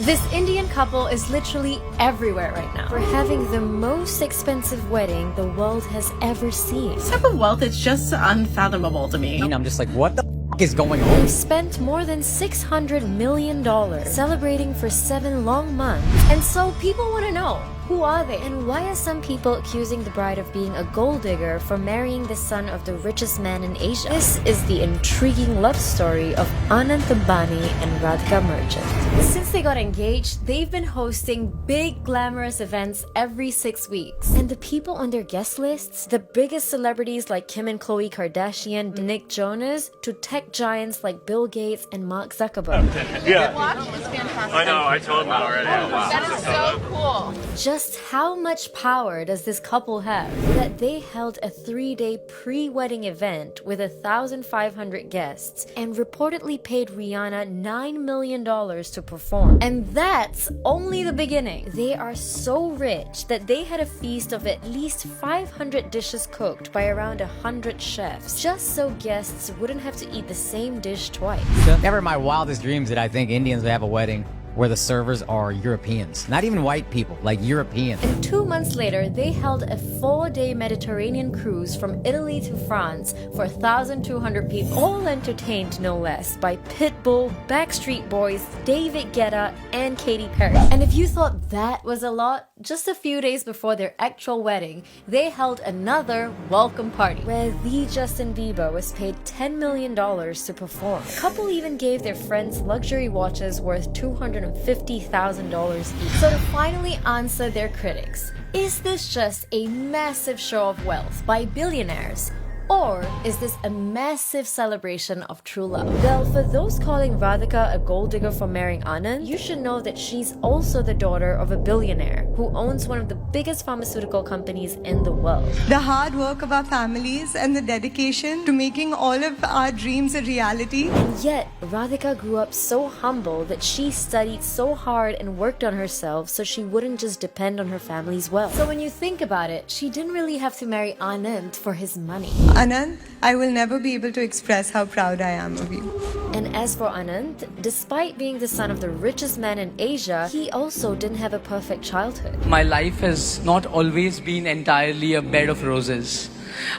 This Indian couple is literally everywhere right now. We're having the most expensive wedding the world has ever seen. This type of wealth is just unfathomable to me. And I'm just like, what the is going on? They've spent more than $600 million celebrating for 7 long months. And so people want to know, who are they? And why are some people accusing the bride of being a gold digger for marrying the son of the richest man in Asia? This is the intriguing love story of Anand Ambani and Radhika Merchant. Since they got engaged, they've been hosting big glamorous events every 6 weeks. And the people on their guest lists, the biggest celebrities like Kim and Khloe Kardashian, Nick Jonas, to tech giants like Bill Gates and Mark Zuckerberg. Yeah. Watch is fantastic. I know, I told him that already. That is so cool. Just how much power does this couple have that they held a 3-day pre-wedding event with 1,500 guests and reportedly paid Rihanna $9 million to perform? And that's only the beginning. They are so rich that they had a feast of at least 500 dishes cooked by around 100 chefs, just so guests wouldn't have to eat the same dish twice. Never in my wildest dreams did I think Indians would have a wedding where the servers are Europeans. Not even white people, like Europeans. And 2 months later, they held a 4-day Mediterranean cruise from Italy to France for 1,200 people, all entertained no less by Pitbull, Backstreet Boys, David Guetta, and Katy Perry. And if you thought that was a lot, just a few days before their actual wedding, they held another welcome party where the Justin Bieber was paid $10 million to perform. The couple even gave their friends luxury watches worth $250,000 each. So to finally answer their critics, is this just a massive show of wealth by billionaires? Or is this a massive celebration of true love? Well, for those calling Radhika a gold digger for marrying Anand, you should know that she's also the daughter of a billionaire who owns one of the biggest pharmaceutical companies in the world. The hard work of our families and the dedication to making all of our dreams a reality. And yet, Radhika grew up so humble that she studied so hard and worked on herself so she wouldn't just depend on her family's wealth. So when you think about it, she didn't really have to marry Anand for his money. Anand, I will never be able to express how proud I am of you. And as for Anand, despite being the son of the richest man in Asia, he also didn't have a perfect childhood. My life has not always been entirely a bed of roses.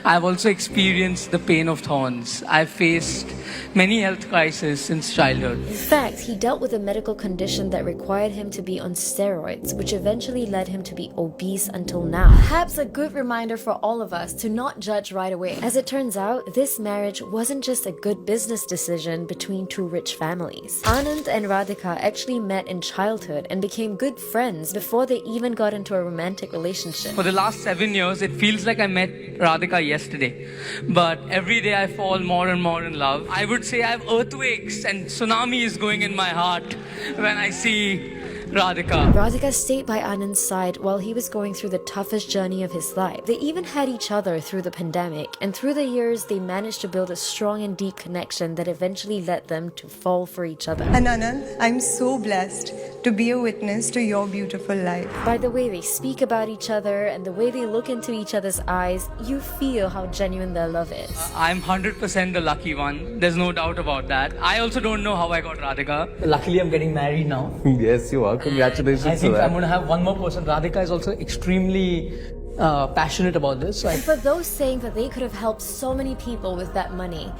I've also experienced the pain of thorns. I've faced many health crises since childhood. In fact, he dealt with a medical condition that required him to be on steroids, which eventually led him to be obese until now. Perhaps a good reminder for all of us to not judge right away. As it turns out, this marriage wasn't just a good business decision between two rich families. Anand and Radhika actually met in childhood and became good friends before they even got into a romantic relationship. For the last 7 years, it feels like I met Radhika yesterday. But every day I fall more and more in love. I would say I have earthquakes and tsunamis going in my heart when I see Radhika. Radhika stayed by Anand's side while he was going through the toughest journey of his life. They even had each other through the pandemic, and through the years they managed to build a strong and deep connection that eventually led them to fall for each other. And Anand, I'm so blessed to be a witness to your beautiful life. By the way they speak about each other and the way they look into each other's eyes, you feel how genuine their love is. I'm 100% the lucky one. There's no doubt about that. I also don't know how I got Radhika. Luckily, I'm getting married now. Yes, you are. Congratulations I think to that. I'm going to have one more person. Radhika is also extremely passionate about this. So And for those saying that they could have helped so many people with that money,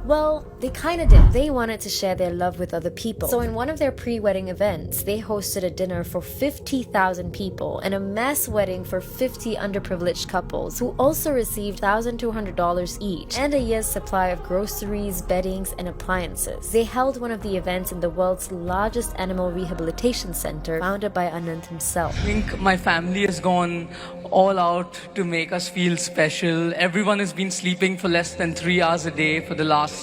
well, they kind of did. They wanted to share their love with other people. So in one of their pre-wedding events, they hosted a dinner for 50,000 people and a mass wedding for 50 underprivileged couples who also received $1,200 each and a year's supply of groceries, beddings, and appliances. They held one of the events in the world's largest animal rehabilitation center, founded by Anand himself. I think my family has gone all out to make us feel special. Everyone has been sleeping for less than 3 hours a day for the last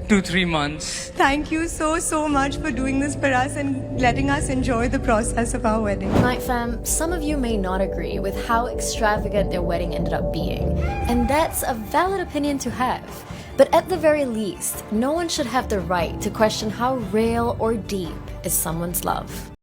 2-3 months. Thank you so much for doing this for us and letting us enjoy the process of our wedding. Night fam, some of you may not agree with how extravagant their wedding ended up being, and that's a valid opinion to have. But at the very least, no one should have the right to question how real or deep is someone's love.